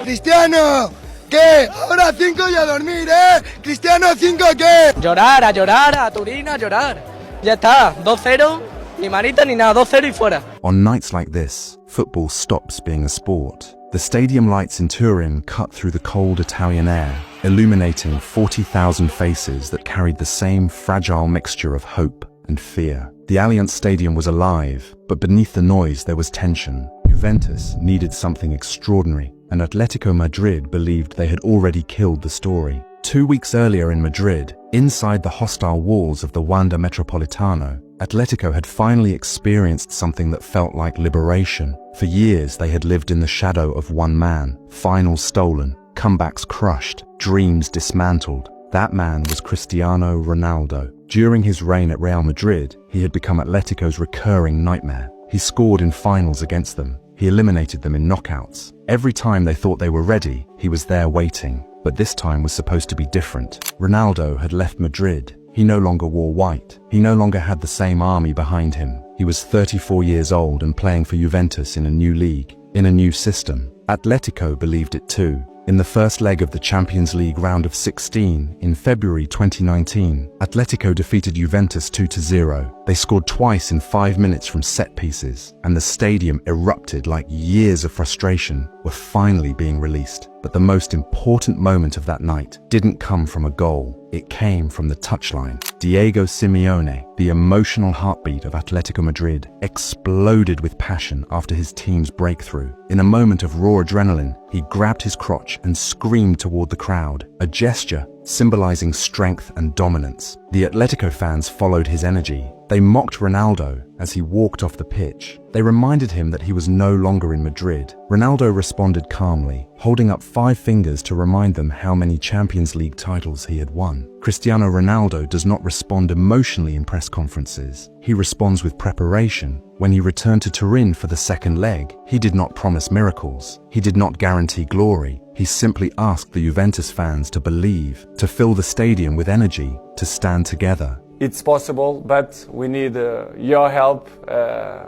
Cristiano, ¿qué? Ahora 5 y a dormir, ¿eh? Cristiano, 5, ¿qué? Llorar, a Turín, a llorar. Ya está, 2-0, ni manita ni nada, 2-0 y fuera. On nights like this, football stops being a sport. The stadium lights in Turin cut through the cold Italian air, illuminating 40,000 faces that carried the same fragile mixture of hope and fear. The Allianz Stadium was alive, but beneath the noise there was tension. Juventus needed something extraordinary, and Atletico Madrid believed they had already killed the story. 2 weeks earlier in Madrid, inside the hostile walls of the Wanda Metropolitano, Atletico had finally experienced something that felt like liberation. For years they had lived in the shadow of one man, finals stolen, comebacks crushed, dreams dismantled. That man was Cristiano Ronaldo. During his reign at Real Madrid, he had become Atletico's recurring nightmare. He scored in finals against them. He eliminated them in knockouts. Every time they thought they were ready, he was there waiting. But this time was supposed to be different. Ronaldo had left Madrid. He no longer wore white. He no longer had the same army behind him. He was 34 years old and playing for Juventus in a new league, in a new system. Atletico believed it too. In the first leg of the Champions League round of 16 in February 2019, Atletico defeated Juventus 2-0. They scored twice in 5 minutes from set pieces, and the stadium erupted like years of frustration were finally being released. But the most important moment of that night didn't come from a goal. It came from the touchline. Diego Simeone, the emotional heartbeat of Atletico Madrid, exploded with passion after his team's breakthrough. In a moment of raw adrenaline, he grabbed his crotch and screamed toward the crowd, a gesture symbolizing strength and dominance. The Atletico fans followed his energy. They mocked Ronaldo as he walked off the pitch. They reminded him that he was no longer in Madrid. Ronaldo responded calmly, holding up 5 fingers to remind them how many Champions League titles he had won. Cristiano Ronaldo does not respond emotionally in press conferences. He responds with preparation. When he returned to Turin for the second leg, he did not promise miracles. He did not guarantee glory. He simply asked the Juventus fans to believe, to fill the stadium with energy, to stand together. It's possible, but we need your help.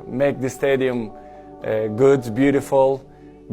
Make the stadium good, beautiful,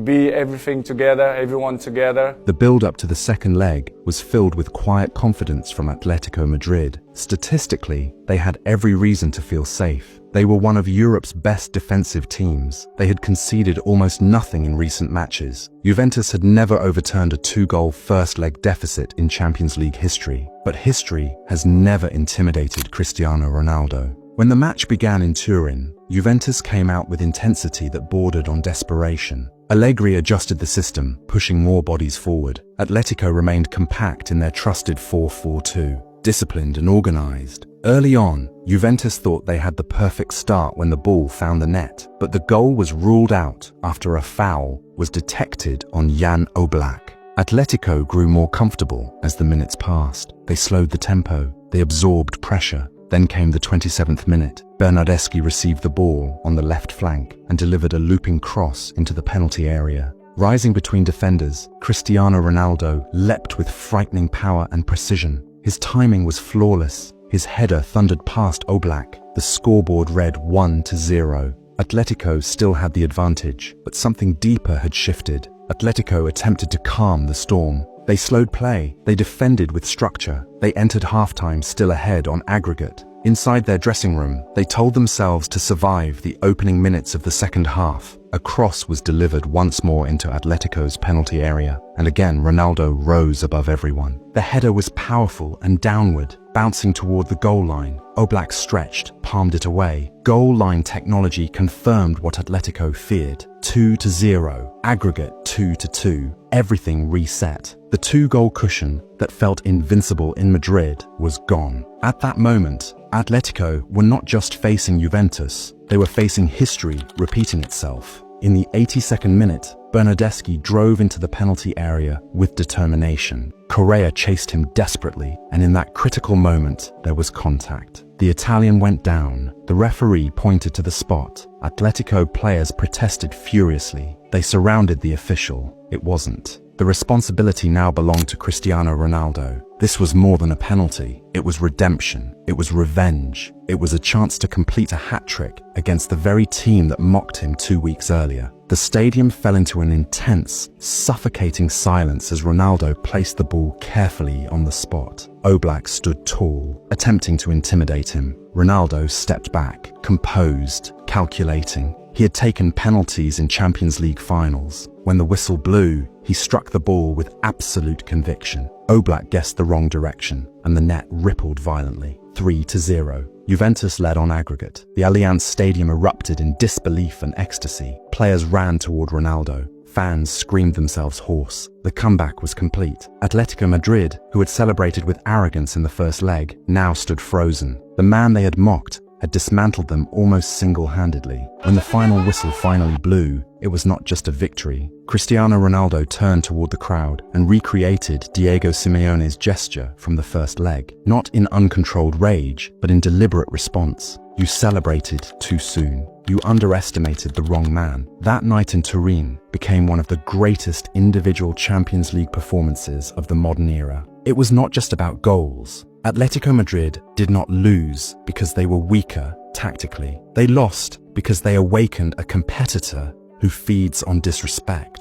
be everything together, everyone together. The build-up to the second leg was filled with quiet confidence from Atletico Madrid. Statistically, they had every reason to feel safe. They were one of Europe's best defensive teams. They had conceded almost nothing in recent matches. Juventus had never overturned a 2-goal first-leg deficit in Champions League history. But history has never intimidated Cristiano Ronaldo. When the match began in Turin, Juventus came out with intensity that bordered on desperation. Allegri adjusted the system, pushing more bodies forward. Atletico remained compact in their trusted 4-4-2, disciplined and organized. Early on, Juventus thought they had the perfect start when the ball found the net, but the goal was ruled out after a foul was detected on Jan Oblak. Atletico grew more comfortable as the minutes passed. They slowed the tempo, they absorbed pressure. Then came the 27th minute. Bernardeschi received the ball on the left flank and delivered a looping cross into the penalty area. Rising between defenders, Cristiano Ronaldo leapt with frightening power and precision. His timing was flawless. His header thundered past Oblak. The scoreboard read 1-0. Atletico still had the advantage, but something deeper had shifted. Atletico attempted to calm the storm. They slowed play, they defended with structure, they entered halftime still ahead on aggregate. Inside their dressing room, they told themselves to survive the opening minutes of the second half. A cross was delivered once more into Atletico's penalty area, and again Ronaldo rose above everyone. The header was powerful and downward, bouncing toward the goal line. Oblak stretched, palmed it away. Goal line technology confirmed what Atletico feared. 2-0, aggregate 2-2, everything reset. The 2-goal cushion that felt invincible in Madrid was gone. At that moment, Atletico were not just facing Juventus, they were facing history repeating itself. In the 82nd minute, Bernardeschi drove into the penalty area with determination. Correa chased him desperately, and in that critical moment, there was contact. The Italian went down. The referee pointed to the spot. Atletico players protested furiously. They surrounded the official. It wasn't The responsibility now belonged to Cristiano Ronaldo. This was more than a penalty. It was redemption. It was revenge. It was a chance to complete a hat-trick against the very team that mocked him 2 weeks earlier. The stadium fell into an intense, suffocating silence as Ronaldo placed the ball carefully on the spot. Oblak stood tall, attempting to intimidate him. Ronaldo stepped back, composed, calculating. He had taken penalties in Champions League finals. When the whistle blew, he struck the ball with absolute conviction. Oblak guessed the wrong direction, and the net rippled violently. 3-0. Juventus led on aggregate. The Allianz Stadium erupted in disbelief and ecstasy. Players ran toward Ronaldo. Fans screamed themselves hoarse. The comeback was complete. Atletico Madrid, who had celebrated with arrogance in the first leg, now stood frozen. The man they had mocked had dismantled them almost single-handedly. When the final whistle finally blew, it was not just a victory. Cristiano Ronaldo turned toward the crowd and recreated Diego Simeone's gesture from the first leg, not in uncontrolled rage, but in deliberate response. You celebrated too soon. You underestimated the wrong man. That night in Turin became one of the greatest individual Champions League performances of the modern era. It was not just about goals. Atletico Madrid did not lose because they were weaker tactically. They lost because they awakened a competitor who feeds on disrespect.